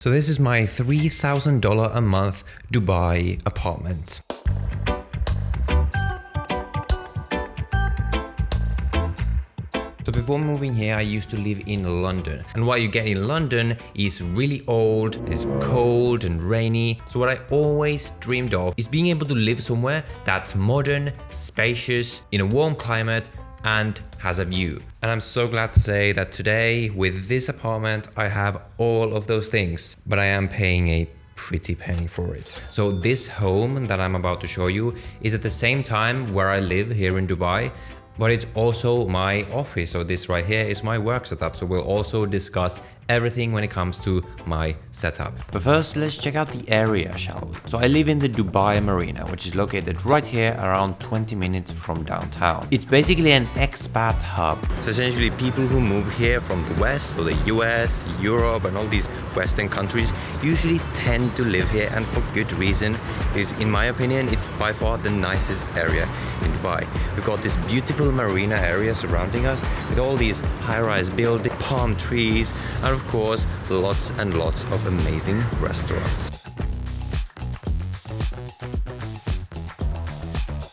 So this is my $3,000 a month Dubai apartment. So before moving here, I used to live in London. And what you get in London is really old, it's cold and rainy. So what I always dreamed of is being able to live somewhere that's modern, spacious, in a warm climate, and has a view. And I'm so glad to say that today with this apartment, I have all of those things, but I am paying a pretty penny for it. So this home that I'm about to show you is at the same time where I live here in Dubai, but it's also my office. So this right here is my work setup. So we'll also discuss everything when it comes to my setup. But first, let's check out the area, shall we? So I live in the Dubai Marina, which is located right here around 20 minutes from downtown. It's basically an expat hub. So essentially people who move here from the West, so the US, Europe, and all these Western countries usually tend to live here, and for good reason. Is, in my opinion, it's by far the nicest area in Dubai. We've got this beautiful marina area surrounding us with all these high-rise buildings, palm trees, and of course, lots and lots of amazing restaurants.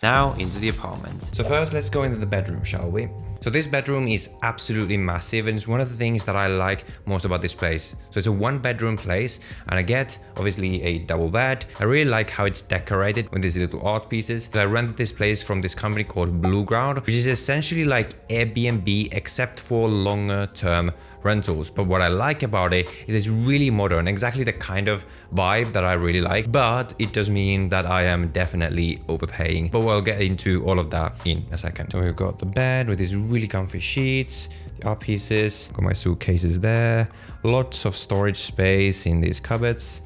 Now into the apartment. So first, let's go into the bedroom, shall we? So this bedroom is absolutely massive, and it's one of the things that I like most about this place. So it's a one-bedroom place, and I get obviously a double bed. I really like how it's decorated with these little art pieces. So I rented this place from this company called Blue Ground, which is essentially like Airbnb except for longer term rentals. But what I like about it is it's really modern, exactly the kind of vibe that I really like. But it does mean that I am definitely overpaying. But we'll get into all of that in a second. So we've got the bed with these really comfy sheets, the art pieces, got my suitcases there, lots of storage space in these cupboards,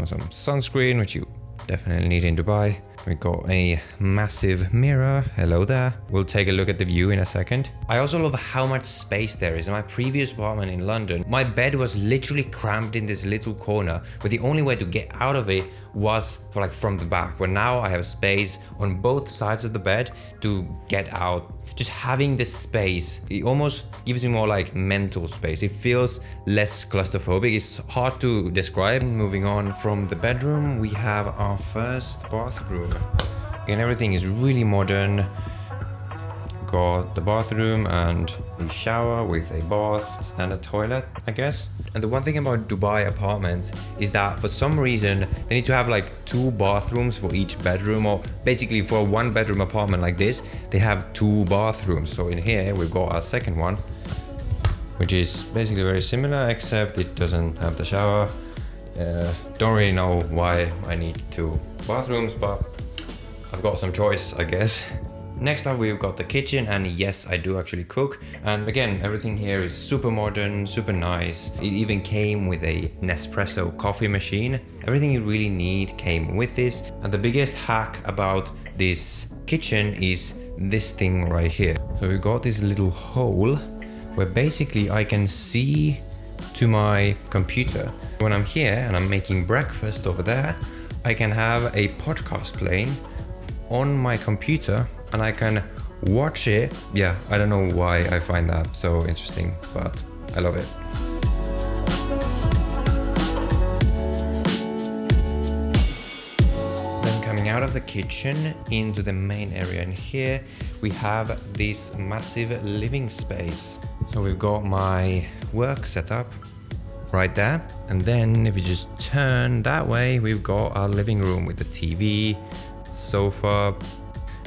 some sunscreen, which you definitely need in Dubai. We got a massive mirror. Hello there. We'll take a look at the view in a second. I also love how much space there is. In my previous apartment in London, my bed was literally cramped in this little corner, but the only way to get out of it was from the back. But now I have space on both sides of the bed to get out. Just having this space, it almost gives me more like mental space. It feels less claustrophobic. It's hard to describe. Moving on from the bedroom, we have our first bathroom. And everything is really modern. Got the bathroom and a shower with a bath, standard toilet, I guess. And the one thing about Dubai apartments is that for some reason they need to have like 2 bathrooms for each bedroom, or basically for a 1-bedroom apartment like this, they have 2 bathrooms. So in here we've got our second one, which is basically very similar, except it doesn't have the shower. Don't really know why I need 2 bathrooms, but I've got some choice, I guess. Next up, we've got the kitchen, and yes, I do actually cook. And again, everything here is super modern, super nice. It even came with a Nespresso coffee machine. Everything you really need came with this. And the biggest hack about this kitchen is this thing right here. So we've got this little hole where basically I can see to my computer. When I'm here and I'm making breakfast over there, I can have a podcast playing on my computer, and I can watch it. Yeah, I don't know why I find that so interesting, but I love it. Then coming out of the kitchen into the main area, and here we have this massive living space. So we've got my work setup right there, and then if you just turn that way, we've got our living room with the TV, sofa,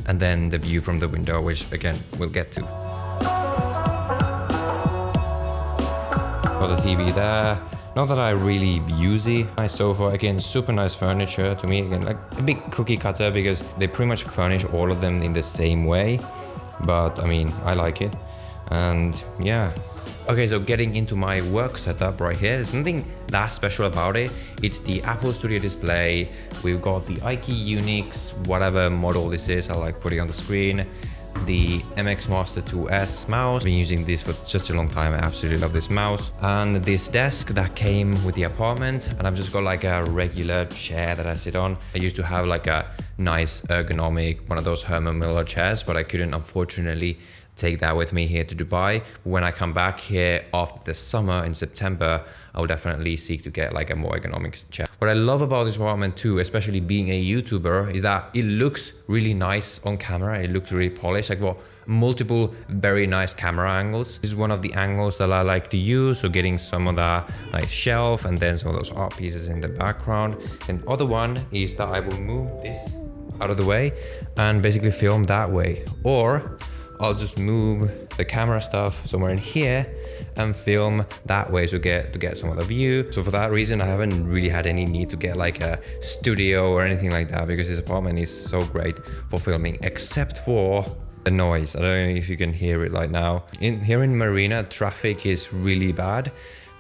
and then the view from the window, which again we'll get to. Got the TV there. Not that I really use it. Nice sofa, again, super nice furniture to me. Again, like a big cookie cutter because they pretty much furnish all of them in the same way. But I mean, I like it. And yeah. Okay, so getting into my work setup right here, there's nothing that special about it. It's the Apple Studio display. We've got the IKEA Unix, whatever model this is, I like putting on the screen. The MX Master 2S mouse. I've been using this for such a long time. I absolutely love this mouse. And this desk that came with the apartment. And I've just got like a regular chair that I sit on. I used to have like a nice ergonomic, one of those Herman Miller chairs, but I couldn't unfortunately take that with me here to Dubai. When I come back here after the summer in September, I will definitely seek to get like a more economic chair. What I love about this apartment too, especially being a YouTuber, is that it looks really nice on camera. It looks really polished. Like, well, multiple very nice camera angles. This is one of the angles that I like to use, so getting some of that nice shelf and then some of those art pieces in the background. And other one is that I will move this out of the way and basically film that way, or I'll just move the camera stuff somewhere in here and film that way to get some of the view. So for that reason, I haven't really had any need to get like a studio or anything like that, because this apartment is so great for filming, except for the noise. I don't know if you can hear it right now. Here in Marina, traffic is really bad.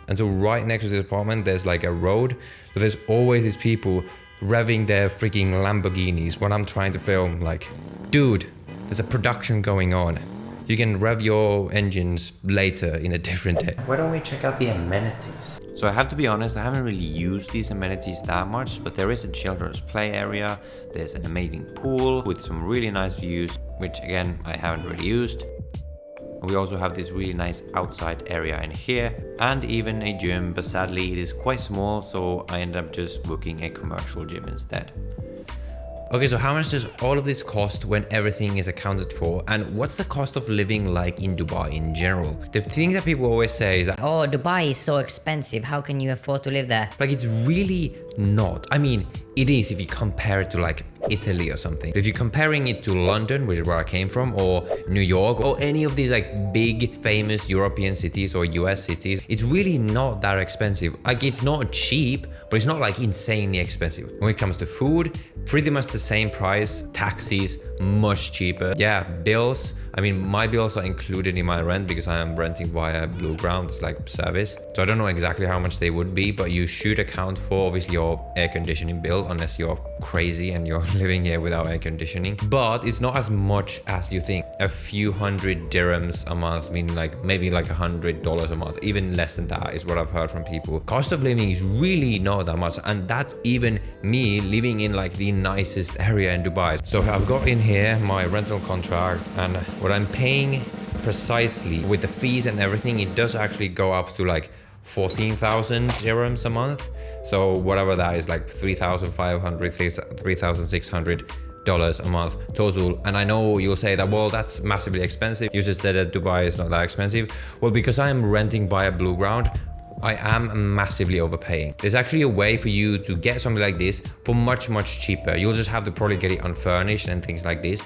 And so right next to the apartment, there's like a road. So there's always these people revving their freaking Lamborghinis when I'm trying to film. Like, dude, there's a production going on. You can rev your engines later in a different day. Why don't we check out the amenities? So I have to be honest, I haven't really used these amenities that much, but there is a children's play area. There's an amazing pool with some really nice views, which again, I haven't really used. We also have this really nice outside area in here, and even a gym, but sadly it is quite small, so I end up just booking a commercial gym instead. Okay, so how much does all of this cost when everything is accounted for? And what's the cost of living like in Dubai in general? The thing that people always say is that, oh, Dubai is so expensive, how can you afford to live there? like, it's really not. I mean, it is if you compare it to like Italy or something. If you're comparing it to London, which is where I came from, or New York, or any of these like big famous European cities or US cities, it's really not that expensive. Like, it's not cheap, but it's not like insanely expensive. When it comes to food, pretty much the same price. Taxis, much cheaper. Yeah, bills. I mean, my bills are included in my rent because I am renting via Blue Ground. It's like service. So I don't know exactly how much they would be, but you should account for obviously your air conditioning bill, unless you're crazy and you're living here without air conditioning. But it's not as much as you think. A few hundred dirhams a month, meaning like maybe like $100 a month. Even less than that is what I've heard from people. Cost of living is really not that much, and that's even me living in like the nicest area in Dubai. So I've got in here my rental contract, and what I'm paying precisely with the fees and everything, it does actually go up to like 14,000 dirhams a month. So whatever that is, like 3,500, 3,600 dollars a month total. And I know you'll say that, well, that's massively expensive. You just said that Dubai is not that expensive. Well, because I'm renting via Blue Ground, I am massively overpaying. There's actually a way for you to get something like this for much, much cheaper. You'll just have to probably get it unfurnished and things like this.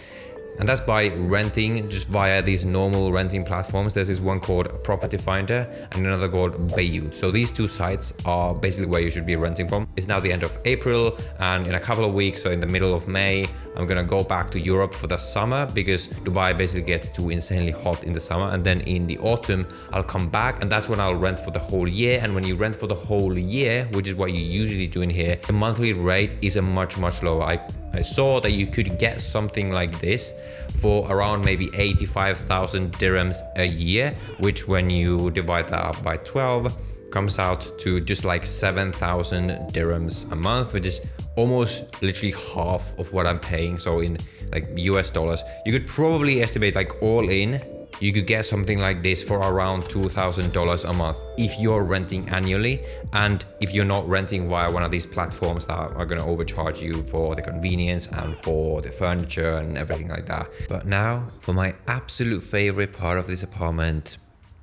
And that's by renting just via these normal renting platforms. There's this one called Property Finder and another called Bayut. So these two sites are basically where you should be renting from. It's now the end of April, and in a couple of weeks, so in the middle of May, I'm gonna go back to Europe for the summer, because Dubai basically gets too insanely hot in the summer. And then in the autumn, I'll come back, and that's when I'll rent for the whole year. And when you rent for the whole year, which is what you usually do in here, the monthly rate is a much, much lower. I saw that you could get something like this for around maybe 85,000 dirhams a year, which when you divide that up by 12 comes out to just like 7,000 dirhams a month, which is almost literally half of what I'm paying. So in like US dollars, you could probably estimate like all in, you could get something like this for around $2,000 a month if you're renting annually, and if you're not renting via one of these platforms that are going to overcharge you for the convenience and for the furniture and everything like that. But now for my absolute favorite part of this apartment,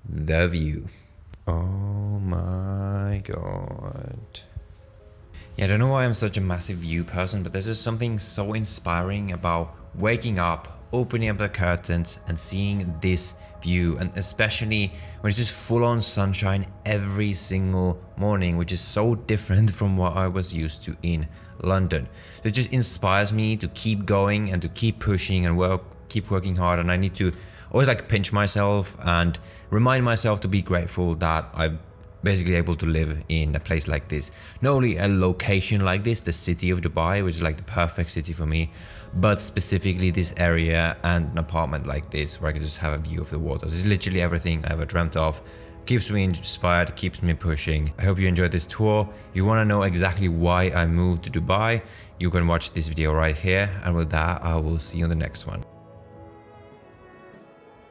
the view. Oh my god. Yeah, I don't know why I'm such a massive view person, but there's just something so inspiring about waking up, opening up the curtains and seeing this view, and especially when it's just full-on sunshine every single morning, which is so different from what I was used to in London. So it just inspires me to keep going and to keep pushing and keep working hard. And I need to always like pinch myself and remind myself to be grateful that I'm basically able to live in a place like this. Not only a location like this, the city of Dubai, which is like the perfect city for me, but specifically this area and an apartment like this where I can just have a view of the water. This is literally everything I ever dreamt of. Keeps me inspired, keeps me pushing. I hope you enjoyed this tour. If you want to know exactly why I moved to Dubai, you can watch this video right here. And with that, I will see you in the next one.